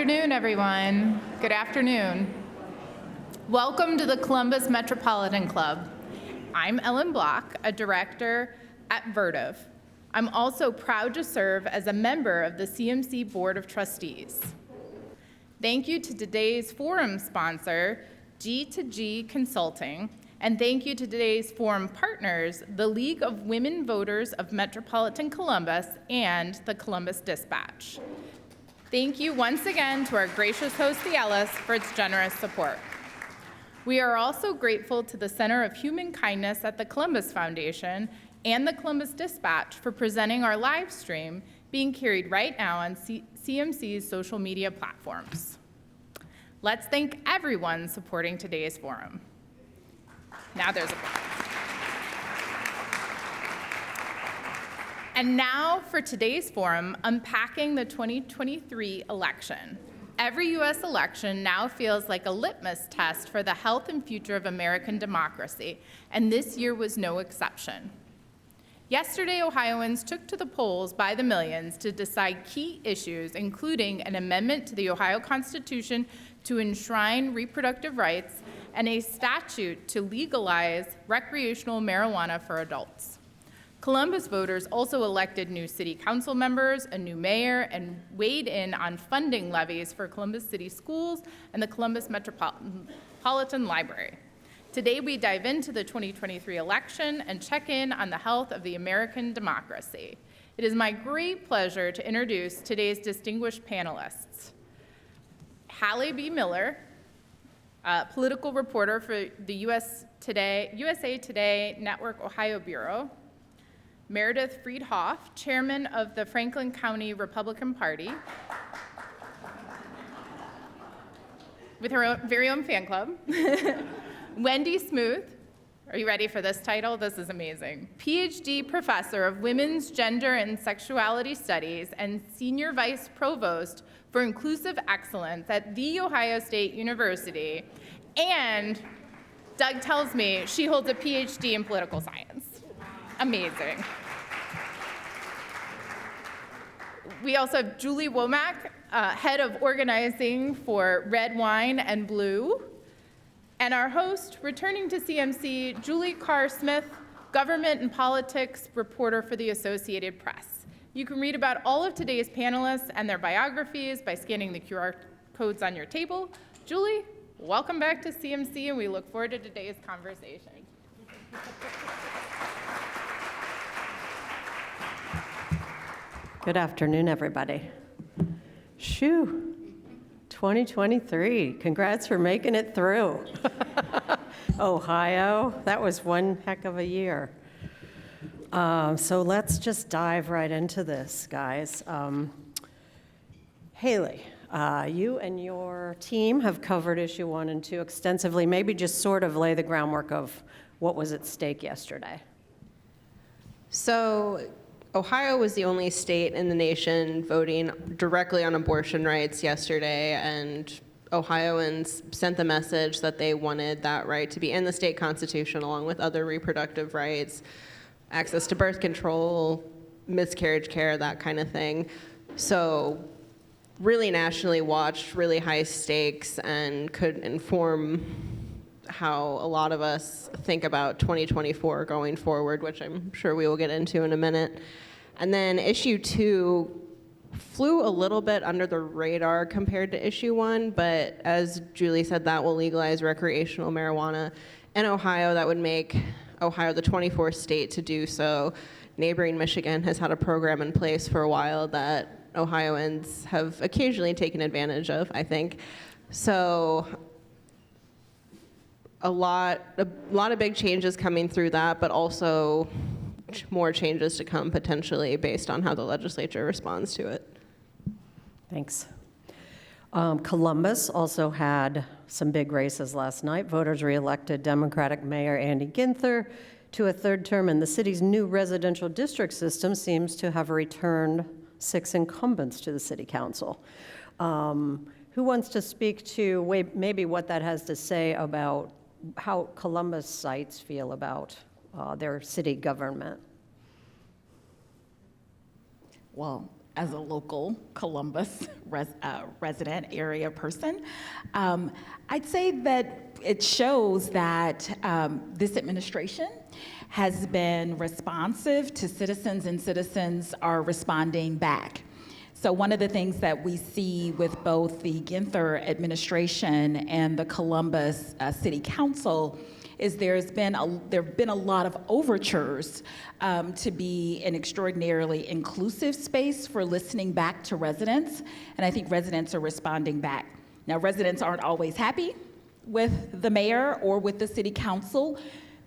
afternoon, everyone. Good afternoon. Welcome to the Columbus Metropolitan Club. I'm Ellen Block, a director at Vertiv. I'm also proud to serve as a member of the CMC Board of Trustees. Thank you to today's forum sponsor, G2G Consulting, and thank you to today's forum partners, the League of Women Voters of Metropolitan Columbus and the Columbus Dispatch. Thank you once again to our gracious host, the Ellis, for its generous support. We are also grateful to the Center of Human Kindness at the Columbus Foundation and the Columbus Dispatch for presenting our live stream being carried right now on CMC's social media platforms. Let's thank everyone supporting today's forum. Now there's applause. And now for today's forum, Unpacking the 2023 election. Every U.S. election now feels like a litmus test for the health and future of American democracy, and this year was no exception. Yesterday, Ohioans took to the polls by the millions to decide key issues, including an amendment to the Ohio Constitution to enshrine reproductive rights and a statute to legalize recreational marijuana for adults. Columbus voters also elected new city council members, a new mayor, and weighed in on funding levies for Columbus City schools and the Columbus Metropolitan Library. Today, we dive into the 2023 election and check in on the health of the American democracy. It is my great pleasure to introduce today's distinguished panelists. Haley BeMiller, political reporter for the USA Today Network Ohio Bureau. Meredith Freedhoff, chairman of the Franklin County Republican Party, with her very own fan club. Wendy Smooth, are you ready for this title? This is amazing. Ph.D. professor of women's gender and sexuality studies and senior vice provost for inclusive excellence at The Ohio State University. And Doug tells me she holds a Ph.D. in political science. Amazing. We also have Julie Womack, head of organizing for Red Wine and Blue. And our host, returning to CMC, Julie Carr Smyth, government and politics reporter for the Associated Press. You can read about all of today's panelists and their biographies by scanning the QR codes on your table. Julie, welcome back to CMC, and we look forward to today's conversation. Good afternoon, everybody. Shoo, 2023. Congrats for making it through. Ohio, that was one heck of a year. So let's just dive right into this, guys. Haley, you and your team have covered issue 1 and 2 extensively. Maybe just sort of lay the groundwork of what was at stake yesterday. So Ohio was the only state in the nation voting directly on abortion rights yesterday, and Ohioans sent the message that they wanted that right to be in the state constitution along with other reproductive rights, access to birth control, miscarriage care, that kind of thing. So really nationally watched, really high stakes, and could inform how a lot of us think about 2024 going forward, which I'm sure we will get into in a minute. And then issue 2 flew a little bit under the radar compared to issue 1, but as Julie said, that will legalize recreational marijuana in Ohio. That would make Ohio the 24th state to do so. Neighboring Michigan has had a program in place for a while that Ohioans have occasionally taken advantage of, I think. So a lot of big changes coming through that, but also more changes to come potentially based on how the legislature responds to it. Thanks. Columbus also had some big races last night. Voters reelected Democratic Mayor Andy Ginther to a 3rd term, and the city's new residential district system seems to have returned 6 incumbents to the city council. Who wants to speak to maybe what that has to say about how Columbus-ites feel about their city government? Well, as a local Columbus resident area person. I'd say that it shows that this administration has been responsive to citizens, and citizens are responding back. So one of the things that we see with both the Ginther administration and the Columbus City Council is there have been a lot of overtures to be an extraordinarily inclusive space for listening back to residents, and I think residents are responding back. Now, residents aren't always happy with the mayor or with the city council,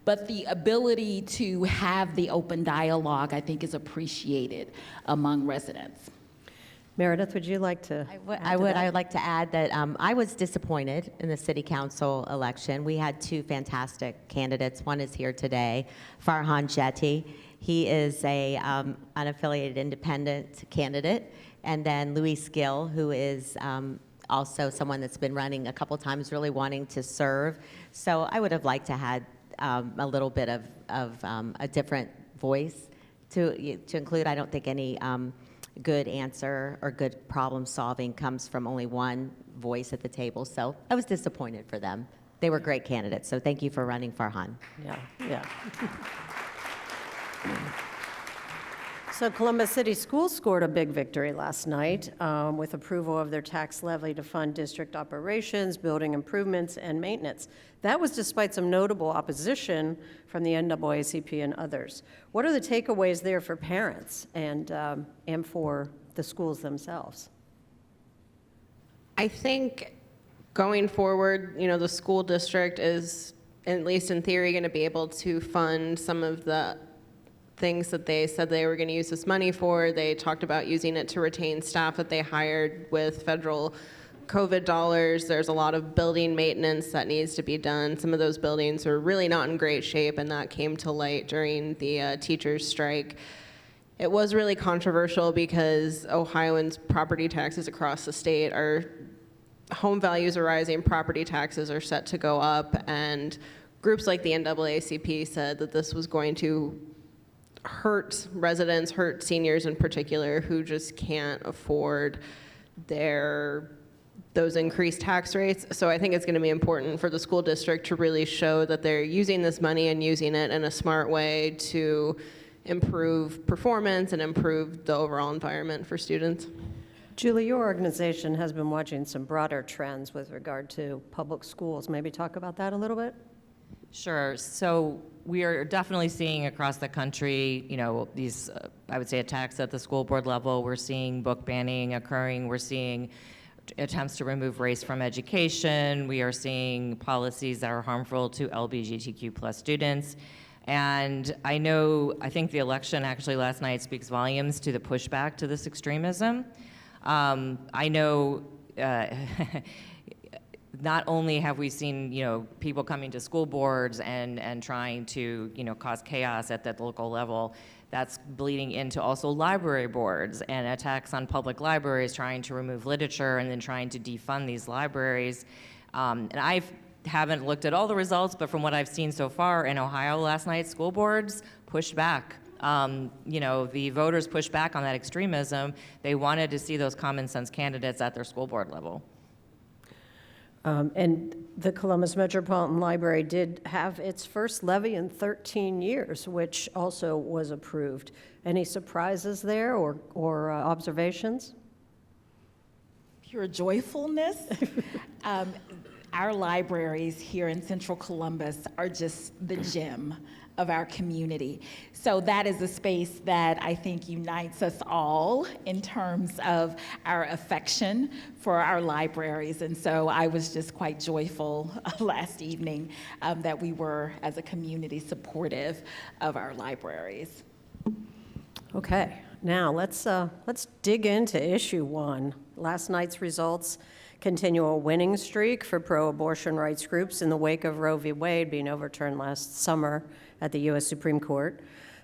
but the ability to have the open dialogue, I think, is appreciated among residents. Meredith, would you like to? I would like to add that I was disappointed in the city council election. We had two fantastic candidates. One is here today, Farhan Jetty. He is a unaffiliated independent candidate. And then Luis Gill, who is also someone that's been running a couple times, really wanting to serve. So I would have liked to had a little bit of a different voice to include. I don't think any good answer or good problem solving comes from only one voice at the table. So I was disappointed for them. They were great candidates. So thank you for running, Farhan. Yeah. So Columbus City Schools scored a big victory last night with approval of their tax levy to fund district operations, building improvements, and maintenance. That was despite some notable opposition from the NAACP and others. What are the takeaways there for parents and for the schools themselves? I think going forward, the school district is, at least in theory, going to be able to fund some of the things that they said they were going to use this money for. They talked about using it to retain staff that they hired with federal COVID dollars. There's a lot of building maintenance that needs to be done. Some of those buildings are really not in great shape, and that came to light during the teachers' strike. It was really controversial because Ohioans' property taxes across the state home values are rising, property taxes are set to go up, and groups like the NAACP said that this was going to hurt residents, hurt seniors in particular, who just can't afford those increased tax rates. So I think it's going to be important for the school district to really show that they're using this money and using it in a smart way to improve performance and improve the overall environment for students. Julie, your organization has been watching some broader trends with regard to public schools. Maybe talk about that a little bit? Sure. So we are definitely seeing across the country, these, I would say, attacks at the school board level. We're seeing book banning occurring. We're seeing attempts to remove race from education. We are seeing policies that are harmful to LGBTQ+ students. And I think the election actually last night speaks volumes to the pushback to this extremism. I know not only have we seen, people coming to school boards and trying to, cause chaos at that local level, that's bleeding into also library boards and attacks on public libraries, trying to remove literature and then trying to defund these libraries. And I haven't looked at all the results, but from what I've seen so far in Ohio last night, school boards pushed back. The voters pushed back on that extremism. They wanted to see those common sense candidates at their school board level. And the Columbus Metropolitan Library did have its first levy in 13 years, which also was approved. Any surprises there or observations? Pure joyfulness. Our libraries here in Central Columbus are just the gem of our community. So that is a space that I think unites us all in terms of our affection for our libraries. And so I was just quite joyful last evening that we were, as a community, supportive of our libraries. Okay, now let's dig into issue one. Last night's results continue a winning streak for pro-abortion rights groups in the wake of Roe v. Wade being overturned last summer at the U.S. Supreme Court.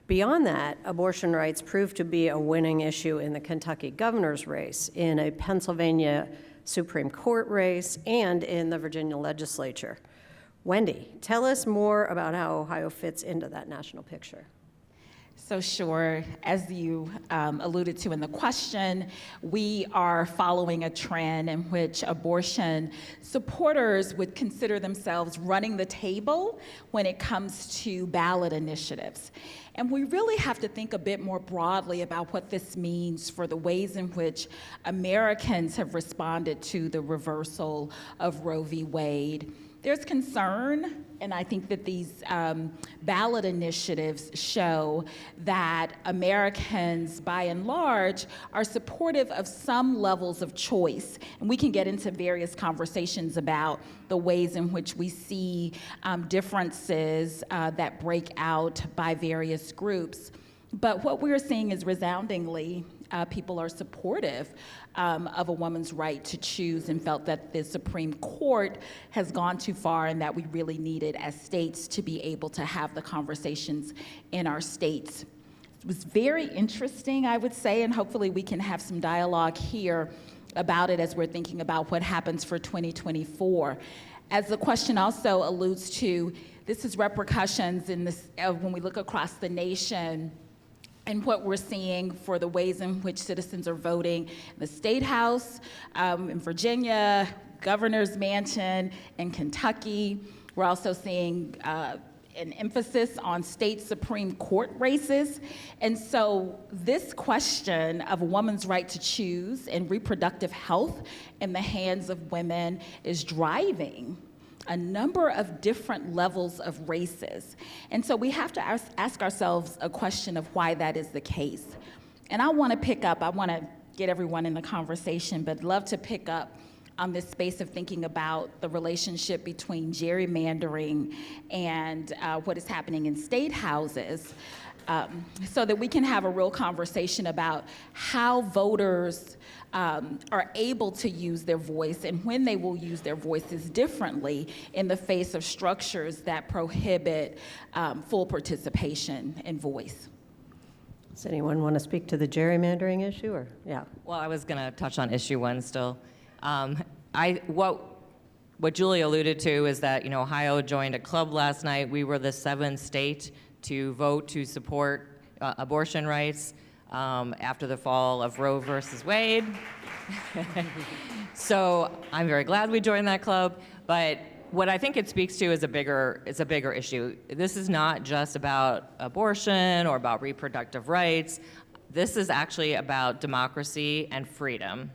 Beyond that, abortion rights proved to be a winning issue in the Kentucky governor's race, in a Pennsylvania Supreme Court race, and in the Virginia legislature. Wendy, tell us more about how Ohio fits into that national picture. So sure, as you alluded to in the question, we are following a trend in which abortion supporters would consider themselves running the table when it comes to ballot initiatives. And we really have to think a bit more broadly about what this means for the ways in which Americans have responded to the reversal of Roe v. Wade. There's concern, and I think that these ballot initiatives show that Americans, by and large, are supportive of some levels of choice. And we can get into various conversations about the ways in which we see differences that break out by various groups. But what we're seeing is resoundingly, people are supportive of a woman's right to choose and felt that the Supreme Court has gone too far and that we really needed as states to be able to have the conversations in our states. It was very interesting, I would say, and hopefully we can have some dialogue here about it as we're thinking about what happens for 2024. As the question also alludes to, this is repercussions in this, when we look across the nation, and what we're seeing for the ways in which citizens are voting in the State House, in Virginia, Governor's Mansion, in Kentucky. We're also seeing an emphasis on state Supreme Court races. And so this question of a woman's right to choose and reproductive health in the hands of women is driving a number of different levels of races. And so we have to ask ourselves a question of why that is the case. And I want to get everyone in the conversation, but love to pick up on this space of thinking about the relationship between gerrymandering and what is happening in state houses, so that we can have a real conversation about how voters are able to use their voice and when they will use their voices differently in the face of structures that prohibit full participation and voice. Does anyone want to speak to the gerrymandering issue, or, yeah? Well, I was going to touch on issue one still. What Julie alluded to is that, Ohio joined a club last night. We were the 7th state to vote to support abortion rights after the fall of Roe versus Wade. So I'm very glad we joined that club. But what I think it speaks to is a bigger issue. This is not just about abortion or about reproductive rights. This is actually about democracy and freedom.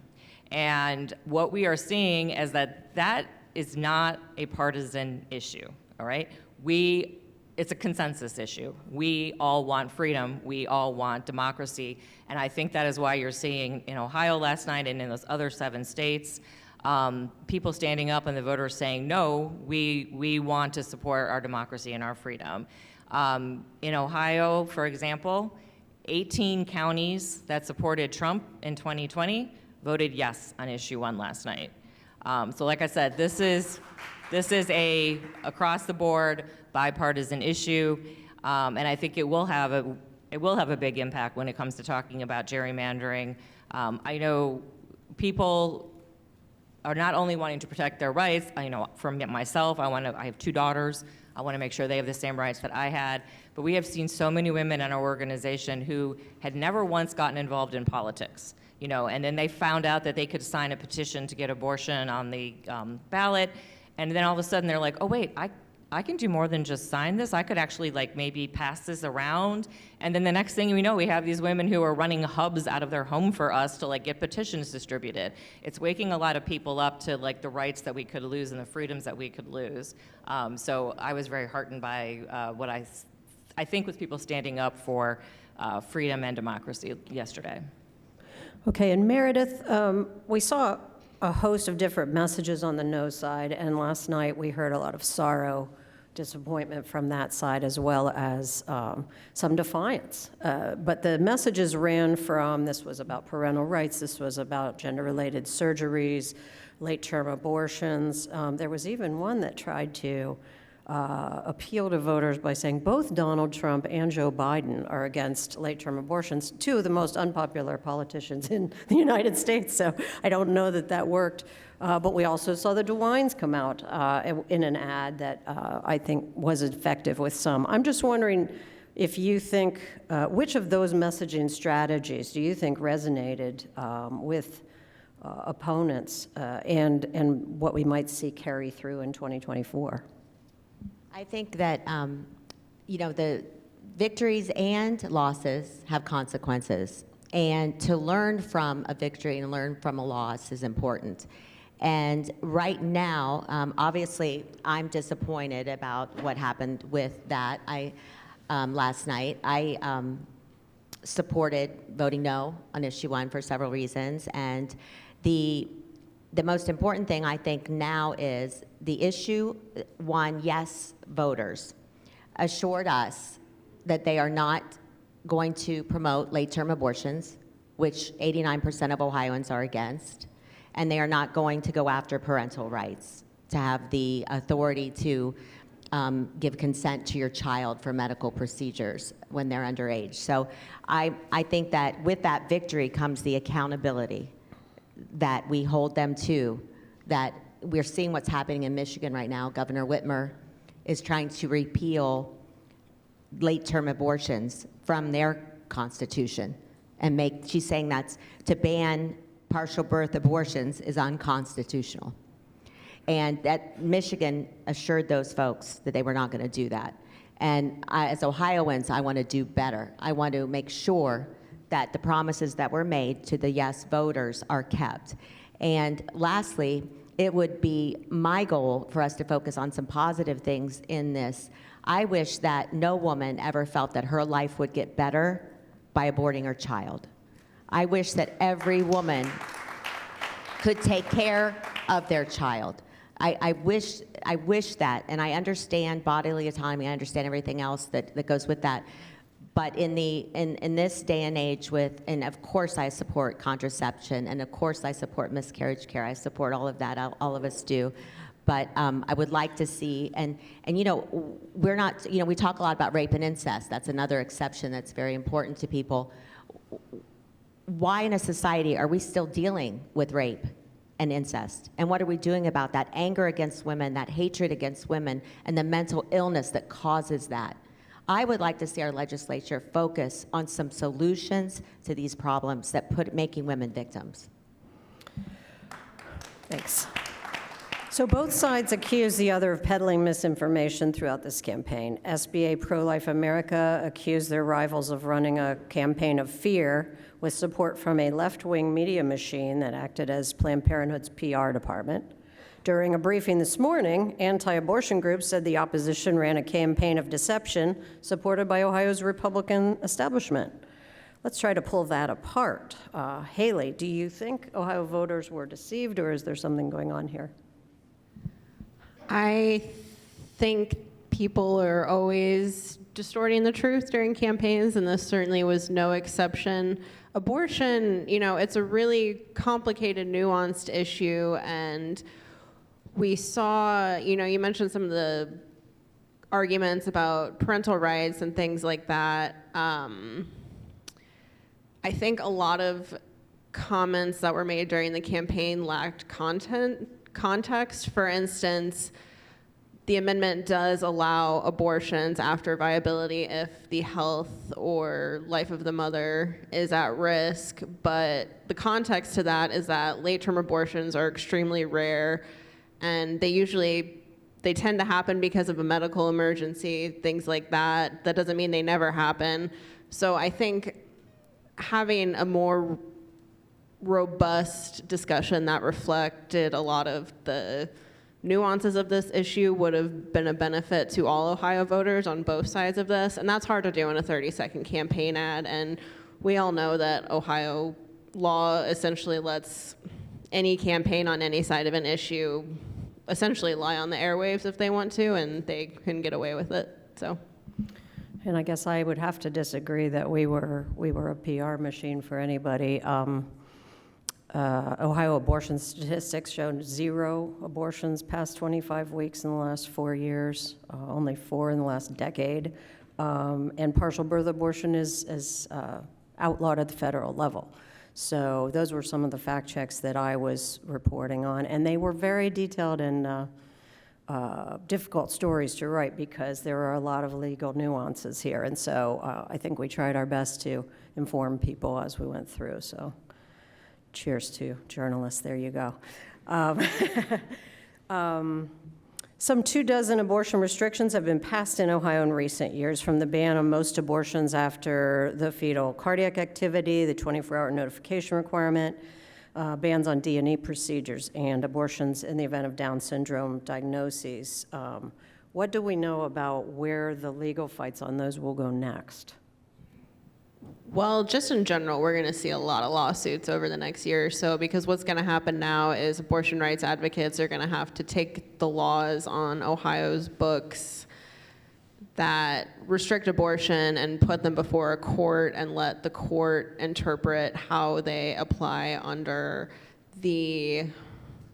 And what we are seeing is that is not a partisan issue, all right? It's a consensus issue. We all want freedom. We all want democracy. And I think that is why you're seeing in Ohio last night and in those other 7 states, people standing up and the voters saying, no, we want to support our democracy and our freedom. In Ohio, for example, 18 counties that supported Trump in 2020 voted yes on issue 1 last night. So like I said, this is a across the board bipartisan issue, and I think it will have a big impact when it comes to talking about gerrymandering. I know people are not only wanting to protect their rights. From myself, I have 2 daughters. I want to make sure they have the same rights that I had. But we have seen so many women in our organization who had never once gotten involved in politics. And then they found out that they could sign a petition to get abortion on the ballot, and then all of a sudden they're like, oh wait, I can do more than just sign this. I could actually maybe pass this around. And then the next thing we know, we have these women who are running hubs out of their home for us to get petitions distributed. It's waking a lot of people up to the rights that we could lose and the freedoms that we could lose. So I was very heartened by what I think was people standing up for freedom and democracy yesterday. Okay, and Meredith, we saw a host of different messages on the no side, and last night we heard a lot of sorrow, disappointment from that side, as well as some defiance. But the messages ran from, this was about parental rights, this was about gender-related surgeries, late-term abortions. There was even one that tried to appeal to voters by saying both Donald Trump and Joe Biden are against late-term abortions, 2 of the most unpopular politicians in the United States. So I don't know that worked. But we also saw the DeWines come out in an ad that I think was effective with some. I'm just wondering, if you think, which of those messaging strategies do you think resonated with opponents and what we might see carry through in 2024? I think that, the victories and losses have consequences. And to learn from a victory and learn from a loss is important. And right now, obviously, I'm disappointed about what happened with that. Last night, I supported voting no on issue 1 for several reasons. And the most important thing, I think, now is the issue 1 yes voters assured us that they are not going to promote late-term abortions, which 89% of Ohioans are against, and they are not going to go after parental rights, to have the authority to give consent to your child for medical procedures when they're underage. So I think that with that victory comes the accountability that we hold them to, that we're seeing what's happening in Michigan right now. Governor Whitmer is trying to repeal late-term abortions from their constitution and she's saying that's to ban partial birth abortions is unconstitutional. And that Michigan assured those folks that they were not going to do that. And as Ohioans, I want to do better. I want to make sure that the promises that were made to the yes voters are kept. And lastly, it would be my goal for us to focus on some positive things in this. I wish that no woman ever felt that her life would get better by aborting her child. I wish that every woman could take care of their child. I wish that, and I understand bodily autonomy, I understand everything else that goes with that. But in this day and age and of course I support contraception, and of course I support miscarriage care, I support all of that, all of us do. But I would like to see, and we're not, we talk a lot about rape and incest. That's another exception that's very important to people. Why in a society are we still dealing with rape and incest? And what are we doing about that anger against women, that hatred against women, and the mental illness that causes that? I would like to see our legislature focus on some solutions to these problems that making women victims. Thanks. So both sides accuse the other of peddling misinformation throughout this campaign. SBA Pro-Life America accused their rivals of running a campaign of fear with support from a left-wing media machine that acted as Planned Parenthood's PR department. During a briefing this morning, anti-abortion groups said the opposition ran a campaign of deception supported by Ohio's Republican establishment. Let's try to pull that apart. Haley, do you think Ohio voters were deceived, or is there something going on here? I think people are always distorting the truth during campaigns, and this certainly was no exception. Abortion, it's a really complicated, nuanced issue, and we saw, you mentioned some of the arguments about parental rights and things like that. I think a lot of comments that were made during the campaign lacked context. For instance, the amendment does allow abortions after viability if the health or life of the mother is at risk, but the context to that is that late-term abortions are extremely rare, and they tend to happen because of a medical emergency, things like that. That doesn't mean they never happen. So I think having a more robust discussion that reflected a lot of the nuances of this issue would have been a benefit to all Ohio voters on both sides of this, and that's hard to do in a 30-second campaign ad, and we all know that Ohio law essentially lets any campaign on any side of an issue essentially lie on the airwaves if they want to, and they can get away with it, so. And I guess I would have to disagree that we were a PR machine for anybody. Ohio abortion statistics showed 0 abortions past 25 weeks in the last 4 years, only 4 in the last decade. And partial birth abortion is outlawed at the federal level. So those were some of the fact checks that I was reporting on, and they were very detailed in difficult stories to write because there are a lot of legal nuances here. And so I think we tried our best to inform people as we went through. So cheers to journalists. There you go. Some 24 abortion restrictions have been passed in Ohio in recent years, from the ban on most abortions after the fetal cardiac activity, the 24-hour notification requirement, bans on D&E procedures, and abortions in the event of Down syndrome diagnoses. What do we know about where the legal fights on those will go next? Well, just in general, we're going to see a lot of lawsuits over the next year or so, because what's going to happen now is abortion rights advocates are going to have to take the laws on Ohio's books that restrict abortion and put them before a court and let the court interpret how they apply under the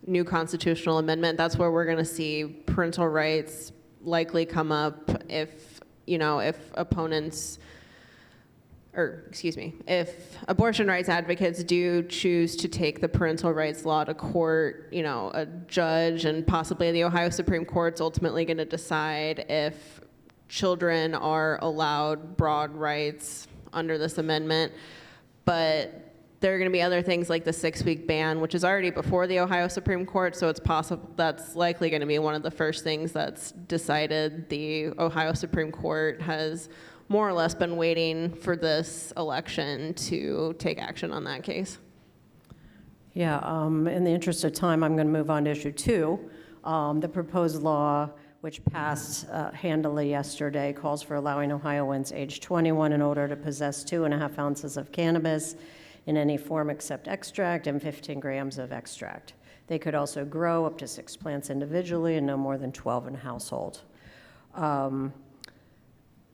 new constitutional amendment. That's where we're going to see parental rights likely come up if if abortion rights advocates do choose to take the parental rights law to court, a judge and possibly the Ohio Supreme Court's ultimately going to decide if children are allowed broad rights under this amendment. But there are going to be other things like the 6-week ban, which is already before the Ohio Supreme Court, so it's possible that's likely going to be one of the first things that's decided. The Ohio Supreme Court has more or less been waiting for this election to take action on that case. Yeah, in the interest of time, I'm going to move on to issue 2. The proposed law, which passed handily yesterday, calls for allowing Ohioans aged 21 and older to possess 2.5 ounces of cannabis in any form except extract and 15 grams of extract. They could also grow up to 6 plants individually and no more than 12 in a household.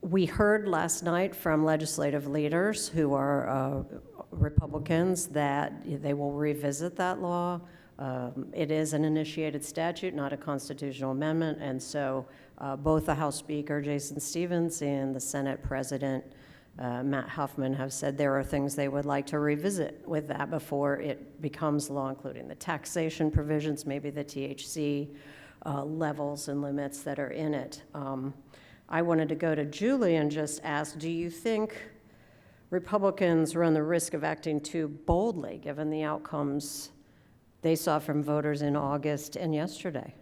We heard last night from legislative leaders who are Republicans that they will revisit that law. It is an initiated statute, not a constitutional amendment, and so both the House Speaker, Jason Stevens, and the Senate President, Matt Huffman, have said there are things they would like to revisit with that before it becomes law, including the taxation provisions, maybe the THC levels and limits that are in it. I wanted to go to Julie and just ask, do you think Republicans run the risk of acting too boldly given the outcomes they saw from voters in August and yesterday?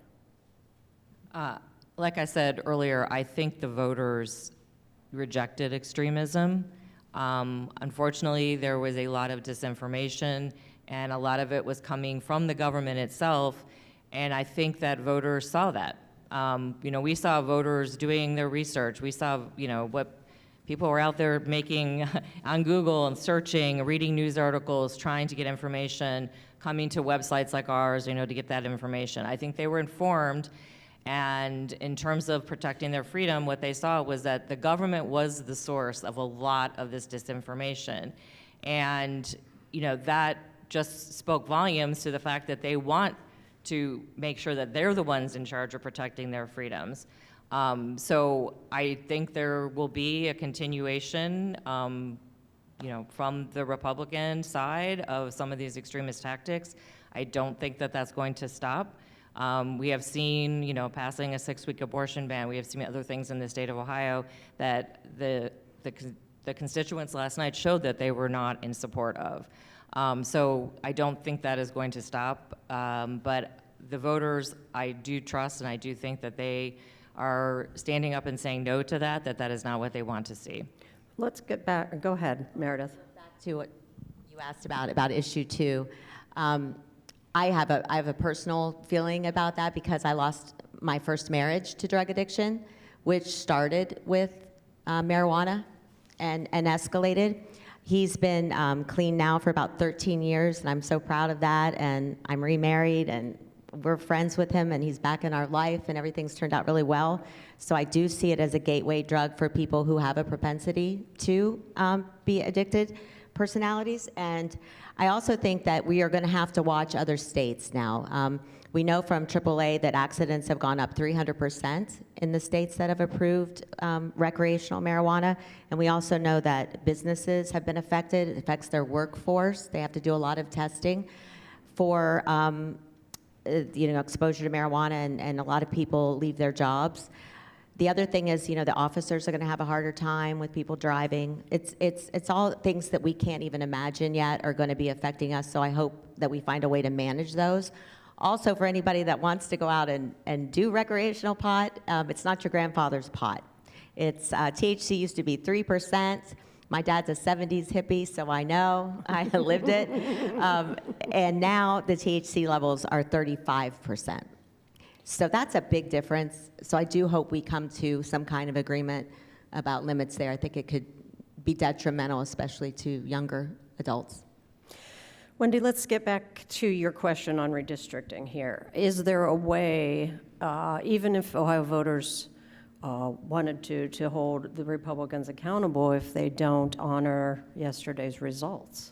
Like I said earlier, I think the voters rejected extremism. Unfortunately, there was a lot of disinformation, and a lot of it was coming from the government itself, and I think that voters saw that. We saw voters doing their research. We saw, what people were out there making on Google and searching, reading news articles, trying to get information, coming to websites like ours, to get that information. I think they were informed, and in terms of protecting their freedom, what they saw was that the government was the source of a lot of this disinformation. And, that just spoke volumes to the fact that they want to make sure that they're the ones in charge of protecting their freedoms. So I think there will be a continuation, from the Republican side of some of these extremist tactics. I don't think that that's going to stop. We have seen, passing a 6-week abortion ban. We have seen other things in the state of Ohio that the constituents last night showed that they were not in support of. So I don't think that is going to stop, but the voters, I do trust, and I do think that they are standing up and saying no to that is not what they want to see. Let's get back, go ahead, Meredith. Back to what you asked about issue 2. I have a personal feeling about that because I lost my first marriage to drug addiction, which started with marijuana and escalated. He's been clean now for about 13 years, and I'm so proud of that, and I'm remarried, and we're friends with him, and he's back in our life, and everything's turned out really well. So I do see it as a gateway drug for people who have a propensity to be addicted personalities. And I also think that we are going to have to watch other states now. We know from AAA that accidents have gone up 300% in the states that have approved recreational marijuana. And we also know that businesses have been affected. It affects their workforce. They have to do a lot of testing for exposure to marijuana, and a lot of people leave their jobs. The other thing is, the officers are going to have a harder time with people driving. It's all things that we can't even imagine yet are going to be affecting us, so I hope that we find a way to manage those. Also, for anybody that wants to go out and do recreational pot, it's not your grandfather's pot. It's THC used to be 3%. My dad's a 70s hippie, so I know. I lived it. And now the THC levels are 35%. So that's a big difference. So I do hope we come to some kind of agreement about limits there. I think it could be detrimental, especially to younger adults. Wendy, let's get back to your question on redistricting here. Is there a way, even if Ohio voters wanted to hold the Republicans accountable if they don't honor yesterday's results?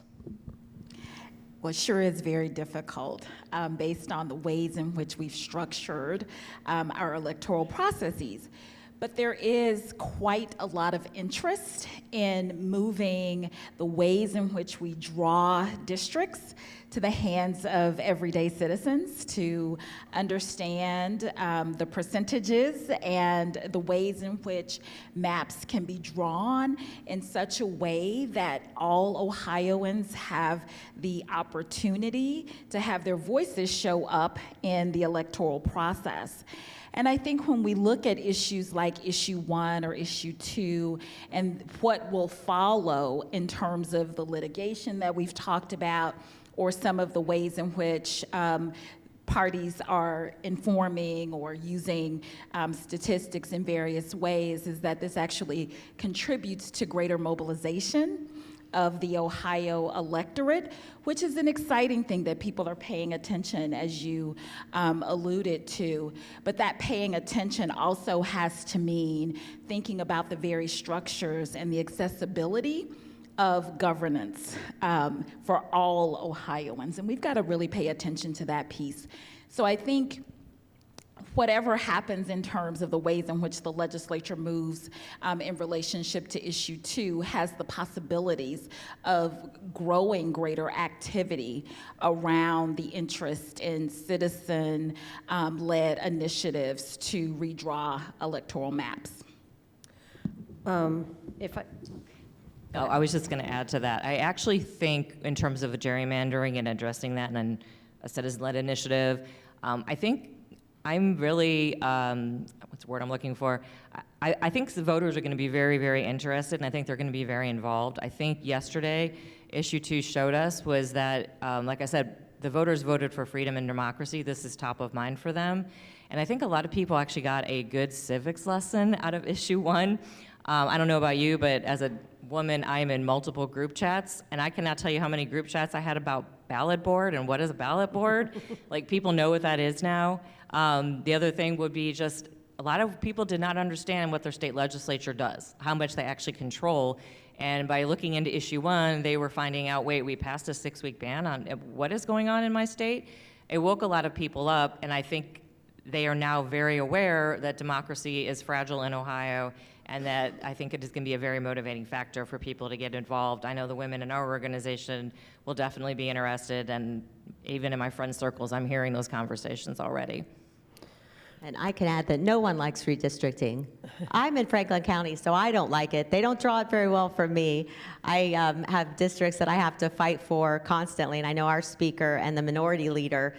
Well, it sure is very difficult based on the ways in which we've structured our electoral processes. But there is quite a lot of interest in moving the ways in which we draw districts to the hands of everyday citizens to understand the percentages and the ways in which maps can be drawn in such a way that all Ohioans have the opportunity to have their voices show up in the electoral process. And I think when we look at issues like issue 1 or issue 2 and what will follow in terms of the litigation that we've talked about, or some of the ways in which parties are informing or using statistics in various ways, is that this actually contributes to greater mobilization of the Ohio electorate, which is an exciting thing that people are paying attention, as you alluded to. But that paying attention also has to mean thinking about the very structures and the accessibility of governance for all Ohioans. And we've got to really pay attention to that piece. So I think whatever happens in terms of the ways in which the legislature moves in relationship to issue 2 has the possibilities of growing greater activity around the interest in citizen-led initiatives to redraw electoral maps. I was just going to add to that. I actually think in terms of gerrymandering and addressing that and a citizen-led initiative, I think I'm really, what's the word I'm looking for? I think the voters are going to be very, very interested, and I think they're going to be very involved. I think yesterday, issue 2 showed us was that, like I said, the voters voted for freedom and democracy. This is top of mind for them. And I think a lot of people actually got a good civics lesson out of issue 1. I don't know about you, but as a woman, I am in multiple group chats, and I cannot tell you how many group chats I had about ballot board and what is a ballot board. Like, people know what that is now. The other thing would be just a lot of people did not understand what their state legislature does, how much they actually control. And by looking into issue 1, they were finding out, wait, we passed a 6-week ban on what is going on in my state. It woke a lot of people up, and I think they are now very aware that democracy is fragile in Ohio, and that I think it is going to be a very motivating factor for people to get involved. I know the women in our organization will definitely be interested, and even in my friend circles, I'm hearing those conversations already. And I can add that no one likes redistricting. I'm in Franklin County, so I don't like it. They don't draw it very well for me. I have districts that I have to fight for constantly, and I know our speaker and the minority leader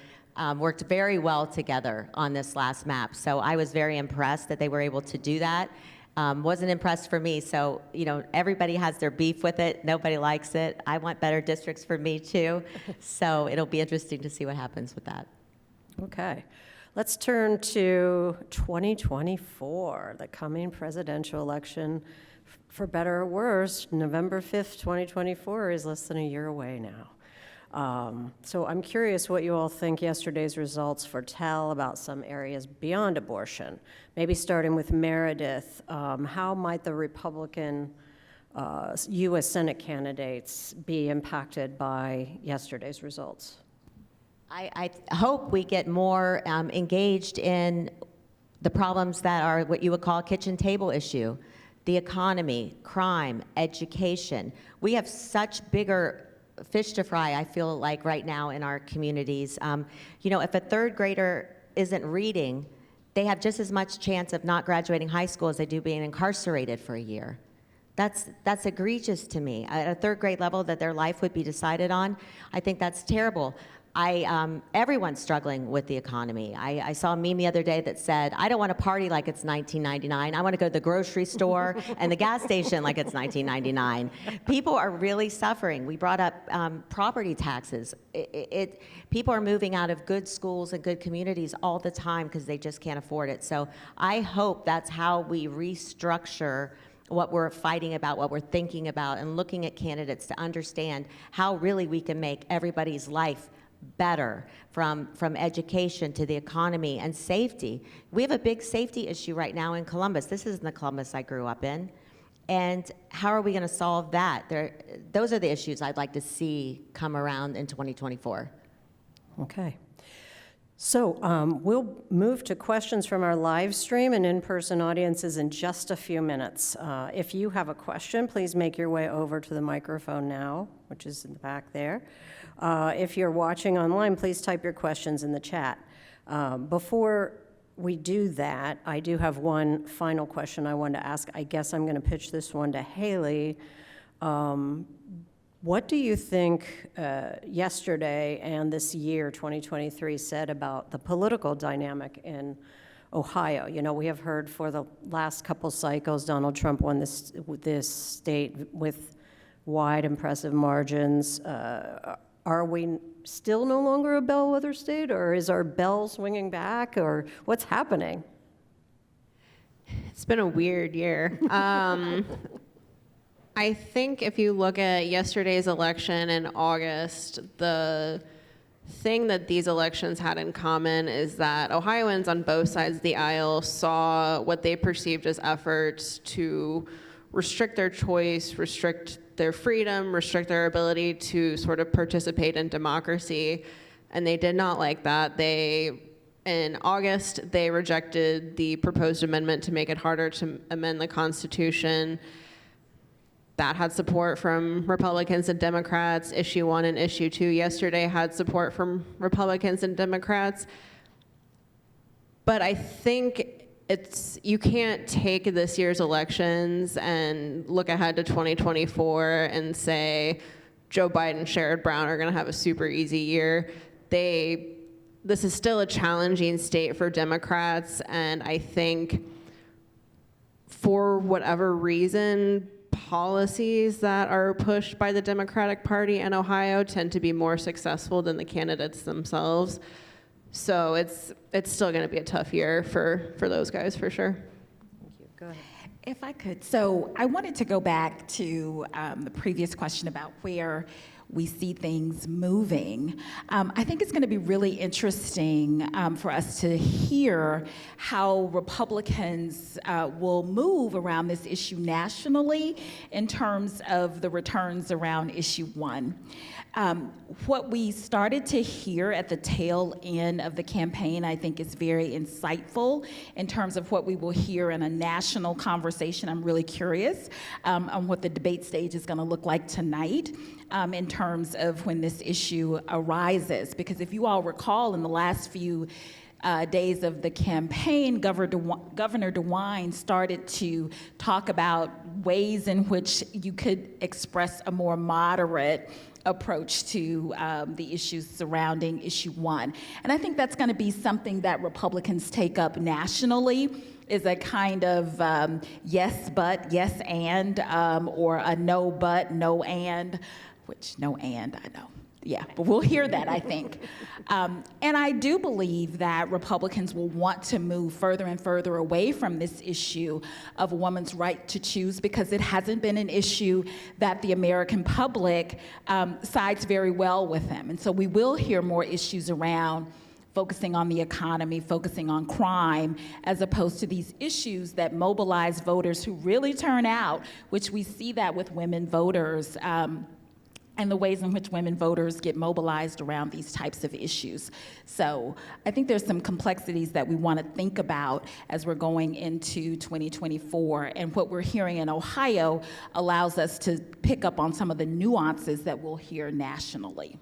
worked very well together on this last map. So I was very impressed that they were able to do that. Wasn't impressed for me. So, everybody has their beef with it. Nobody likes it. I want better districts for me too. So it'll be interesting to see what happens with that. Okay. Let's turn to 2024, the coming presidential election. For better or worse, November 5th, 2024 is less than a year away now. So I'm curious what you all think yesterday's results foretell about some areas beyond abortion. Maybe starting with Meredith, how might the Republican U.S. Senate candidates be impacted by yesterday's results? I hope we get more engaged in the problems that are what you would call a kitchen table issue: the economy, crime, education. We have such bigger fish to fry, I feel like, right now in our communities. If a third grader isn't reading, they have just as much chance of not graduating high school as they do being incarcerated for a year. That's egregious to me. At a third grade level that their life would be decided on, I think that's terrible. Everyone's struggling with the economy. I saw a meme the other day that said, I don't want to party like it's 1999. I want to go to the grocery store and the gas station like it's 1999. People are really suffering. We brought up property taxes. People are moving out of good schools and good communities all the time because they just can't afford it. So I hope that's how we restructure what we're fighting about, what we're thinking about, and looking at candidates to understand how really we can make everybody's life better, from education to the economy and safety. We have a big safety issue right now in Columbus. This isn't the Columbus I grew up in. And how are we going to solve that? Those are the issues I'd like to see come around in 2024. Okay. So we'll move to questions from our live stream and in-person audiences in just a few minutes. If you have a question, please make your way over to the microphone now, which is in the back there. If you're watching online, please type your questions in the chat. Before we do that, I do have one final question I wanted to ask. I guess I'm going to pitch this one to Haley. What do you think yesterday and this year, 2023, said about the political dynamic in Ohio? We have heard for the last couple cycles, Donald Trump won this state with wide, impressive margins. Are we still no longer a bellwether state, or is our bell swinging back, or what's happening? It's been a weird year. I think if you look at yesterday's election in August, the thing that these elections had in common is that Ohioans on both sides of the aisle saw what they perceived as efforts to restrict their choice, restrict their freedom, restrict their ability to sort of participate in democracy, and they did not like that. In August, they rejected the proposed amendment to make it harder to amend the Constitution. That had support from Republicans and Democrats. Issue 1 and Issue 2 yesterday had support from Republicans and Democrats. But I think you can't take this year's elections and look ahead to 2024 and say Joe Biden and Sherrod Brown are going to have a super easy year. This is still a challenging state for Democrats, and I think for whatever reason, policies that are pushed by the Democratic Party in Ohio tend to be more successful than the candidates themselves. So it's still going to be a tough year for those guys, for sure. Thank you. Go ahead. If I could, so I wanted to go back to the previous question about where we see things moving. I think it's going to be really interesting for us to hear how Republicans will move around this issue nationally in terms of the returns around Issue 1. What we started to hear at the tail end of the campaign, I think, is very insightful in terms of what we will hear in a national conversation. I'm really curious on what the debate stage is going to look like tonight in terms of when this issue arises. Because if you all recall, in the last few days of the campaign, Governor DeWine started to talk about ways in which you could express a more moderate approach to the issues surrounding Issue 1. And I think that's going to be something that Republicans take up nationally, is a kind of yes but, yes and, or a no but, no and, which no and, I know. Yeah, but we'll hear that, I think. And I do believe that Republicans will want to move further and further away from this issue of a woman's right to choose, because it hasn't been an issue that the American public sides very well with them. And so we will hear more issues around focusing on the economy, focusing on crime, as opposed to these issues that mobilize voters who really turn out, which we see that with women voters and the ways in which women voters get mobilized around these types of issues. So I think there's some complexities that we want to think about as we're going into 2024, and what we're hearing in Ohio allows us to pick up on some of the nuances that we'll hear nationally.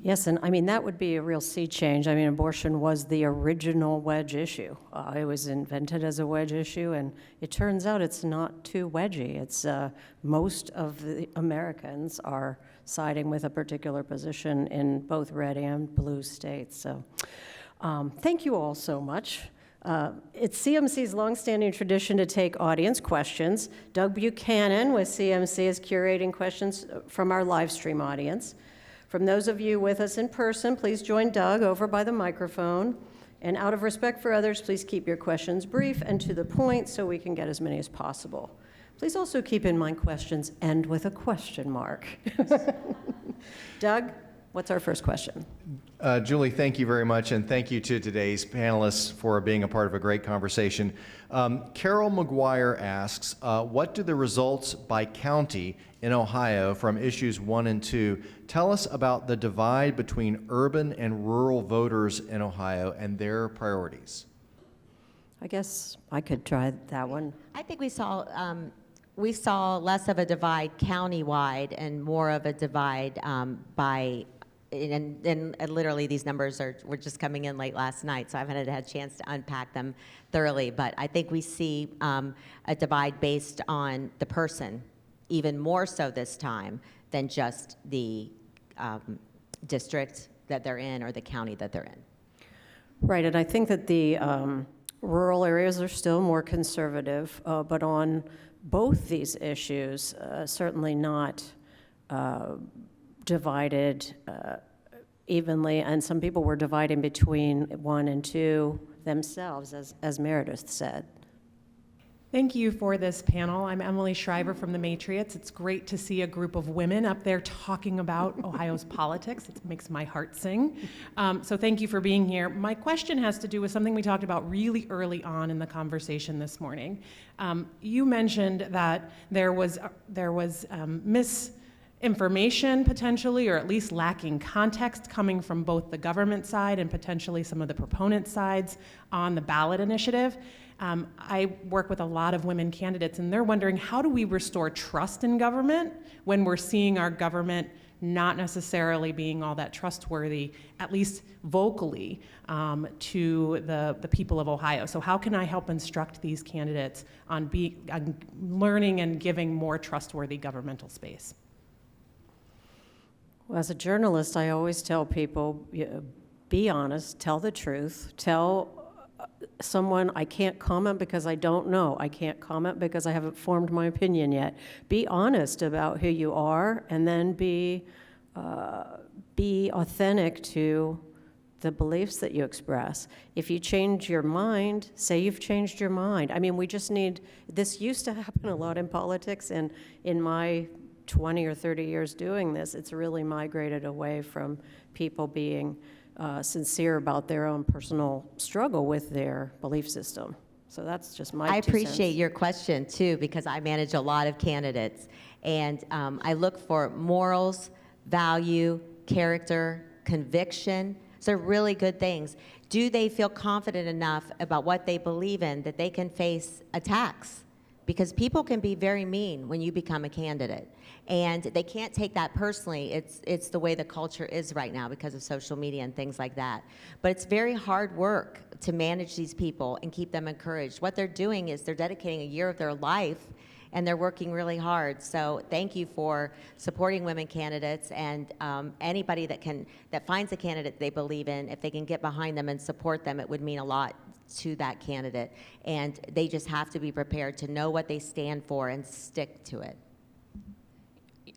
Yes, and I mean, that would be a real sea change. I mean, abortion was the original wedge issue. It was invented as a wedge issue, and it turns out it's not too wedgy. It's most of the Americans are siding with a particular position in both red and blue states. So thank you all so much. It's CMC's longstanding tradition to take audience questions. Doug Buchanan with CMC is curating questions from our live stream audience. From those of you with us in person, please join Doug over by the microphone. And out of respect for others, please keep your questions brief and to the point so we can get as many as possible. Please also keep in mind questions end with a question mark. Doug, what's our first question? Julie, thank you very much, and thank you to today's panelists for being a part of a great conversation. Carol McGuire asks, what do the results by county in Ohio from issues 1 and 2 tell us about the divide between urban and rural voters in Ohio and their priorities? I guess I could try that one. I think we saw less of a divide countywide and more of a divide by. And literally these numbers were just coming in late last night, so I haven't had a chance to unpack them thoroughly. But I think we see a divide based on the person, even more so this time than just the district that they're in or the county that they're in. Right, and I think that the rural areas are still more conservative, but on both these issues, certainly not divided evenly, and some people were dividing between 1 and 2 themselves, as Meredith said. Thank you for this panel. I'm Emily Shriver from the Matriots. It's great to see a group of women up there talking about Ohio's politics. It makes my heart sing. So thank you for being here. My question has to do with something we talked about really early on in the conversation this morning. You mentioned that there was misinformation potentially, or at least lacking context coming from both the government side and potentially some of the proponent sides on the ballot initiative. I work with a lot of women candidates, and they're wondering, how do we restore trust in government when we're seeing our government not necessarily being all that trustworthy, at least vocally, to the people of Ohio? So how can I help instruct these candidates on learning and giving more trustworthy governmental space? Well, as a journalist, I always tell people, be honest, tell the truth, tell someone, I can't comment because I don't know. I can't comment because I haven't formed my opinion yet. Be honest about who you are, and then be authentic to the beliefs that you express. If you change your mind, say you've changed your mind. I mean, we just need, this used to happen a lot in politics, and in my 20 or 30 years doing this, it's really migrated away from people being sincere about their own personal struggle with their belief system. So that's just my 2 cents. I appreciate your question too, because I manage a lot of candidates, and I look for morals, value, character, conviction. So really good things. Do they feel confident enough about what they believe in that they can face attacks? Because people can be very mean when you become a candidate, and they can't take that personally. It's the way the culture is right now because of social media and things like that. But it's very hard work to manage these people and keep them encouraged. What they're doing is they're dedicating a year of their life, and they're working really hard. So thank you for supporting women candidates, and anybody that finds a candidate they believe in, if they can get behind them and support them, it would mean a lot to that candidate. And they just have to be prepared to know what they stand for and stick to it.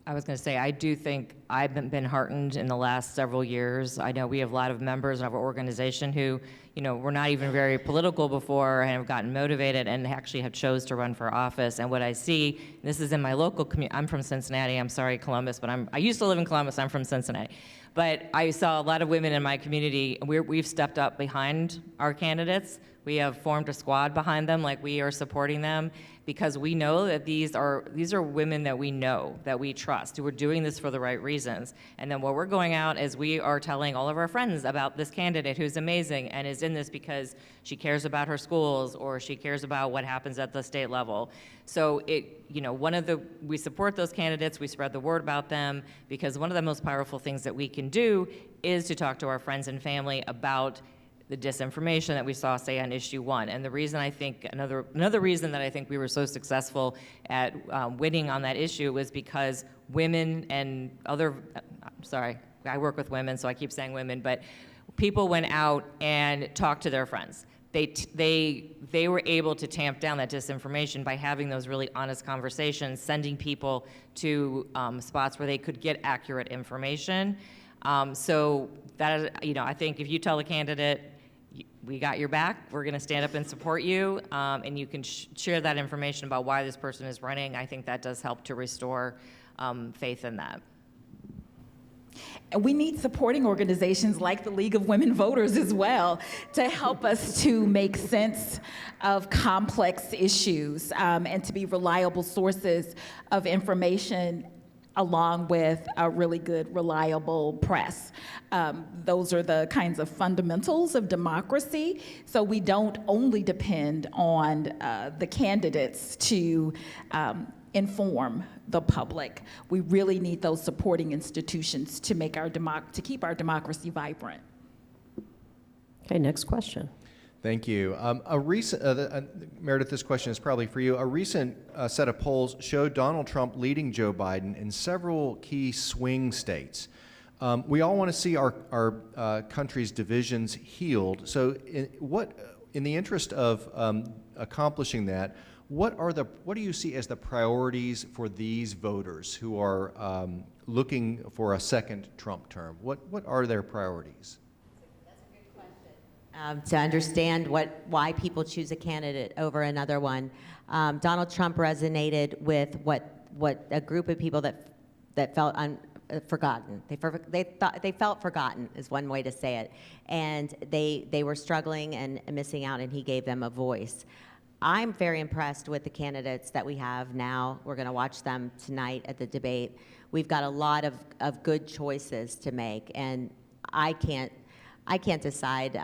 I was going to say, I do think I've been heartened in the last several years. I know we have a lot of members of our organization who, were not even very political before and have gotten motivated and actually have chose to run for office. And what I see, this is in my local community, I'm from Cincinnati, I'm sorry, Columbus, but I used to live in Columbus, I'm from Cincinnati. But I saw a lot of women in my community, we've stepped up behind our candidates. We have formed a squad behind them, like we are supporting them, because we know that these are women that we know, that we trust, who are doing this for the right reasons. And then what we're going out is we are telling all of our friends about this candidate who's amazing and is in this because she cares about her schools or she cares about what happens at the state level. So we support those candidates, we spread the word about them, because one of the most powerful things that we can do is to talk to our friends and family about the disinformation that we saw, say, on issue 1. And the reason I think, another reason that I think we were so successful at winning on that issue was because women and I work with women, so I keep saying women, but people went out and talked to their friends. They were able to tamp down that disinformation by having those really honest conversations, sending people to spots where they could get accurate information. So that, I think if you tell a candidate, we got your back, we're going to stand up and support you, and you can share that information about why this person is running, I think that does help to restore faith in that. And we need supporting organizations like the League of Women Voters as well to help us to make sense of complex issues and to be reliable sources of information along with a really good, reliable press. Those are the kinds of fundamentals of democracy. So we don't only depend on the candidates to inform the public. We really need those supporting institutions to make to keep our democracy vibrant. Okay, next question. Thank you. Meredith, this question is probably for you. A recent set of polls showed Donald Trump leading Joe Biden in several key swing states. We all want to see our country's divisions healed. So in the interest of accomplishing that, what do you see as the priorities for these voters who are looking for a second Trump term? What are their priorities? To understand why people choose a candidate over another one. Donald Trump resonated with what a group of people that felt forgotten. They felt forgotten is one way to say it, and they were struggling and missing out, and he gave them a voice. I'm very impressed with the candidates that we have now. We're going to watch them tonight at the debate. We've got a lot of good choices to make, and I can't decide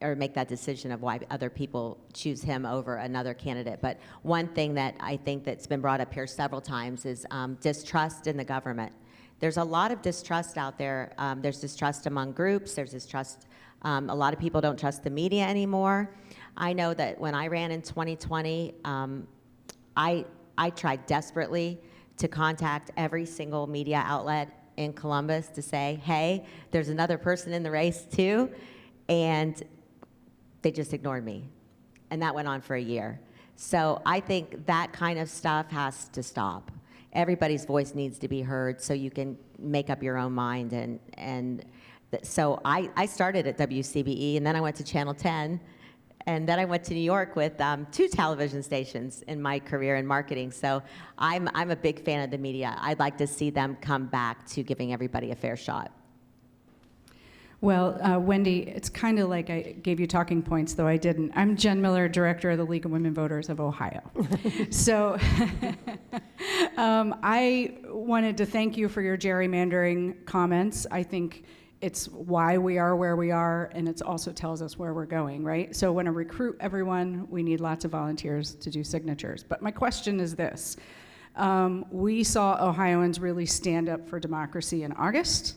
or make that decision of why other people choose him over another candidate. But one thing that I think that's been brought up here several times is distrust in the government. There's a lot of distrust out there. There's distrust among groups. There's distrust. A lot of people don't trust the media anymore. I know that when I ran in 2020, I tried desperately to contact every single media outlet in Columbus to say, hey, there's another person in the race too, and they just ignored me. And that went on for a year. So I think that kind of stuff has to stop. Everybody's voice needs to be heard so you can make up your own mind. So I started at WCBE, and then I went to Channel 10, and then I went to New York with 2 television stations in my career in marketing. So I'm a big fan of the media. I'd like to see them come back to giving everybody a fair shot. Well, Wendy, it's kind of like I gave you talking points, though I didn't. I'm Jen Miller, Director of the League of Women Voters of Ohio. So I wanted to thank you for your gerrymandering comments. I think it's why we are where we are, and it also tells us where we're going, right? So when I recruit everyone, we need lots of volunteers to do signatures. But my question is this. We saw Ohioans really stand up for democracy in August.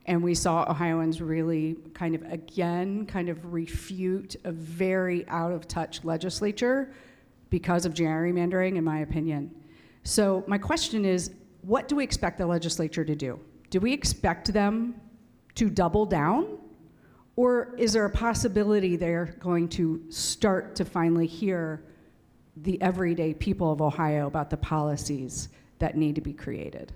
And we saw Ohioans really kind of refute a very out-of-touch legislature because of gerrymandering, in my opinion. So my question is, what do we expect the legislature to do? Do we expect them to double down? Or is there a possibility they're going to start to finally hear the everyday people of Ohio about the policies that need to be created?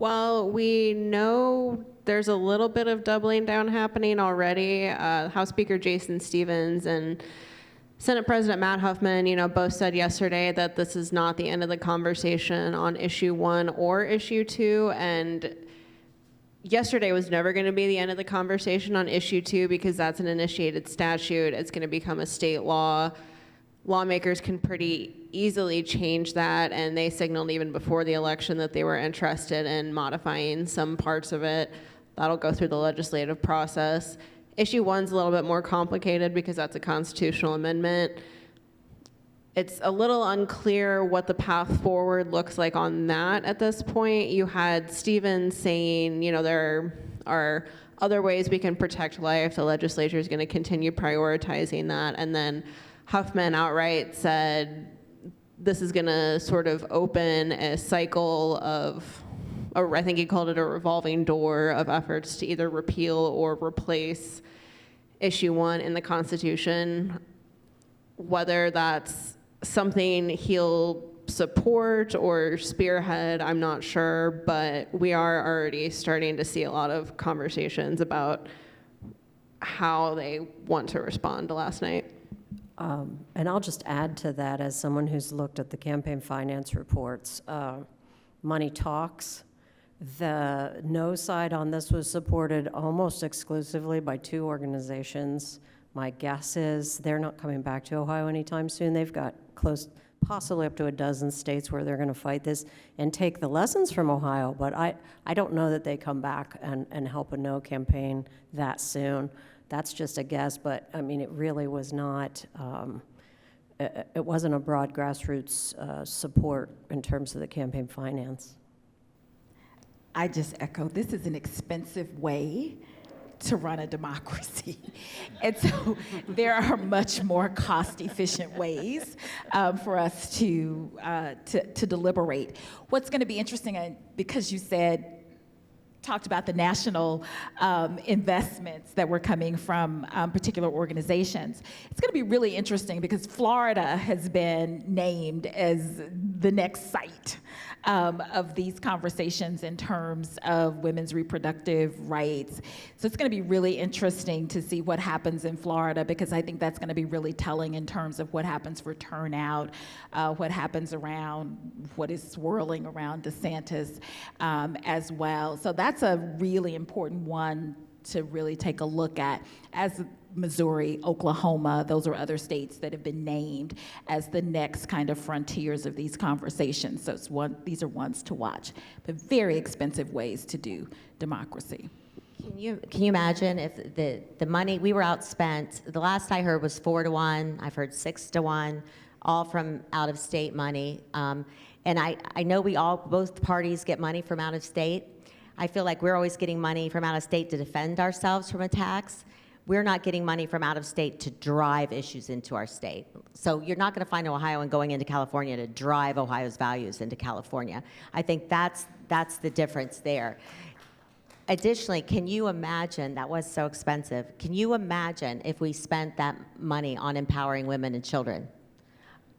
Well, we know there's a little bit of doubling down happening already. House Speaker Jason Stevens and Senate President Matt Huffman, both said yesterday that this is not the end of the conversation on issue 1 or issue 2, and yesterday was never going to be the end of the conversation on issue 2 because that's an initiated statute. It's going to become a state law. Lawmakers can pretty easily change that, and they signaled even before the election that they were interested in modifying some parts of it. That'll go through the legislative process. Issue 1's a little bit more complicated because that's a constitutional amendment. It's a little unclear what the path forward looks like on that at this point. You had Stevens saying, there are other ways we can protect life. The legislature is going to continue prioritizing that. And then Huffman outright said this is going to sort of open a cycle of, or I think he called it a revolving door of efforts to either repeal or replace issue 1 in the Constitution. Whether that's something he'll support or spearhead, I'm not sure, but we are already starting to see a lot of conversations about how they want to respond to last night. And I'll just add to that, as someone who's looked at the campaign finance reports, money talks. The no side on this was supported almost exclusively by 2 organizations. My guess is they're not coming back to Ohio anytime soon. They've got possibly up to a dozen states where they're going to fight this and take the lessons from Ohio, but I don't know that they come back and help a no campaign that soon. That's just a guess, but I mean, it really was not, it wasn't a broad grassroots support in terms of the campaign finance. I just echo, this is an expensive way to run a democracy. And so there are much more cost-efficient ways for us to deliberate. What's going to be interesting, because you talked about the national investments that were coming from particular organizations. It's going to be really interesting because Florida has been named as the next site of these conversations in terms of women's reproductive rights. So it's going to be really interesting to see what happens in Florida, because I think that's going to be really telling in terms of what happens for turnout, what happens around what is swirling around DeSantis as well. So that's a really important one to really take a look at. As Missouri, Oklahoma, those are other states that have been named as the next kind of frontiers of these conversations. So these are ones to watch, but very expensive ways to do democracy. Can you imagine if the money, we were outspent, the last I heard was 4-1, I've heard 6-1, all from out-of-state money. And I know both parties get money from out of state. I feel like we're always getting money from out of state to defend ourselves from attacks. We're not getting money from out of state to drive issues into our state. So you're not going to find an Ohioan going into California to drive Ohio's values into California. I think that's the difference there. Additionally, can you imagine, that was so expensive, can you imagine if we spent that money on empowering women and children?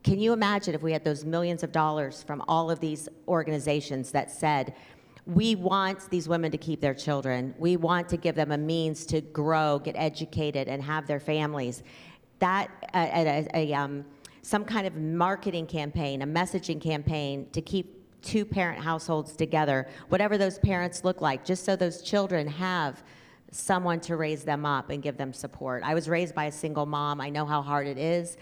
Can you imagine if we had those millions of dollars from all of these organizations that said, we want these women to keep their children. We want to give them a means to grow, get educated, and have their families. That, some kind of marketing campaign, a messaging campaign to keep 2-parent households together, whatever those parents look like, just so those children have someone to raise them up and give them support. I was raised by a single mom. I know how hard it is.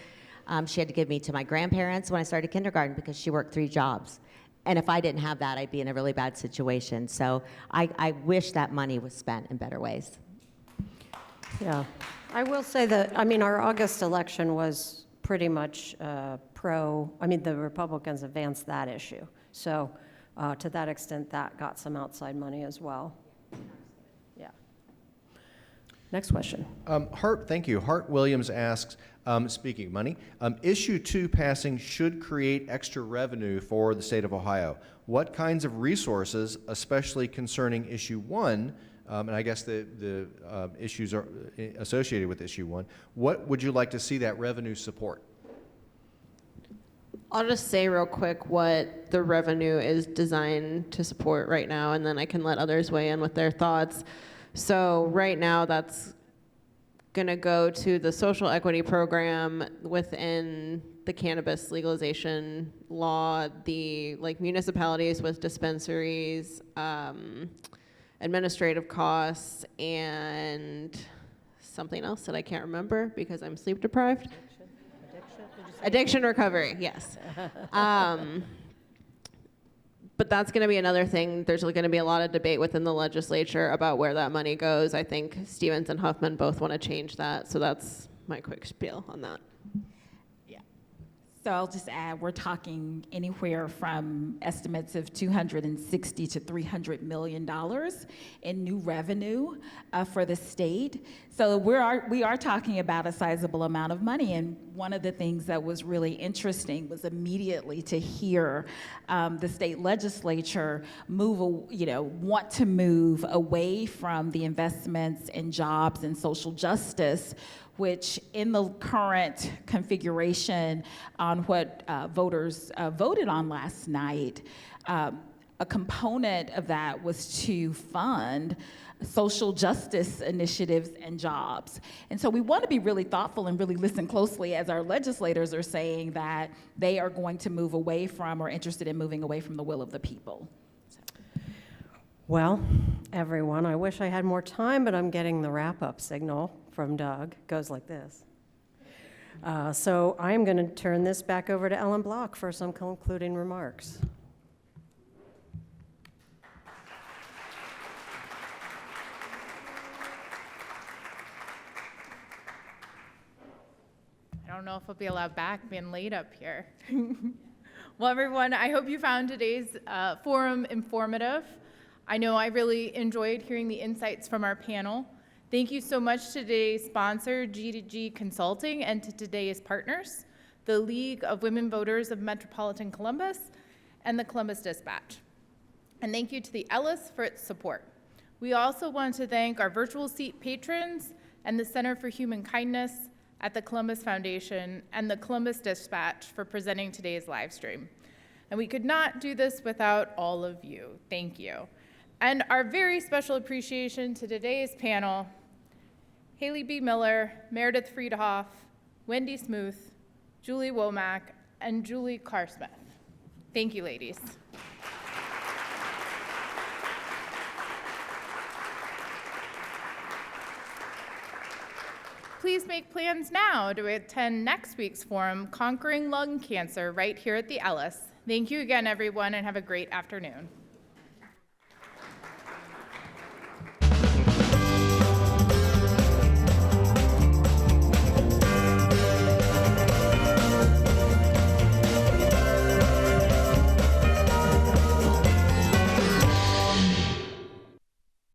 She had to give me to my grandparents when I started kindergarten because she worked 3 jobs. And if I didn't have that, I'd be in a really bad situation. So I wish that money was spent in better ways. Yeah, I will say that, our August election was pretty much the Republicans advanced that issue. So to that extent, that got some outside money as well. Yeah. Next question. Thank you. Hart Williams asks, speaking of money, issue 2 passing should create extra revenue for the state of Ohio. What kinds of resources, especially concerning issue 1, and I guess the issues are associated with issue 1, what would you like to see that revenue support? I'll just say real quick what the revenue is designed to support right now, and then I can let others weigh in with their thoughts. So right now, that's going to go to the social equity program within the cannabis legalization law, the municipalities with dispensaries, administrative costs, and something else that I can't remember because I'm sleep deprived. Addiction recovery, yes. But that's going to be another thing. There's going to be a lot of debate within the legislature about where that money goes. I think Stevens and Huffman both want to change that, so that's my quick spiel on that. So I'll just add, we're talking anywhere from estimates of $260 to $300 million in new revenue for the state. So we are talking about a sizable amount of money. And one of the things that was really interesting was immediately to hear the state legislature want to move away from the investments in jobs and social justice, which in the current configuration on what voters voted on last night, a component of that was to fund social justice initiatives and jobs. And so we want to be really thoughtful and really listen closely as our legislators are saying that they are going to move away from or interested in moving away from the will of the people. Well, everyone, I wish I had more time, but I'm getting the wrap-up signal from Doug. It goes like this. So I'm going to turn this back over to Ellen Block for some concluding remarks. I don't know if I'll be allowed back being laid up here. Well, everyone, I hope you found today's forum informative. I know I really enjoyed hearing the insights from our panel. Thank you so much to today's sponsor, G2G Consulting, and to today's partners, the League of Women Voters of Metropolitan Columbus and the Columbus Dispatch. And thank you to the Ellis for its support. We also want to thank our virtual seat patrons and the Center for Human Kindness at the Columbus Foundation and the Columbus Dispatch for presenting today's live stream. And we could not do this without all of you. Thank you. And our very special appreciation to today's panel, Haley BeMiller, Meredith Freedhoff, Wendy Smooth, Julie Womack, and Julie Carr Smyth. Thank you, ladies. Please make plans now to attend next week's forum, Conquering Lung Cancer, right here at the Ellis. Thank you again, everyone, and have a great afternoon.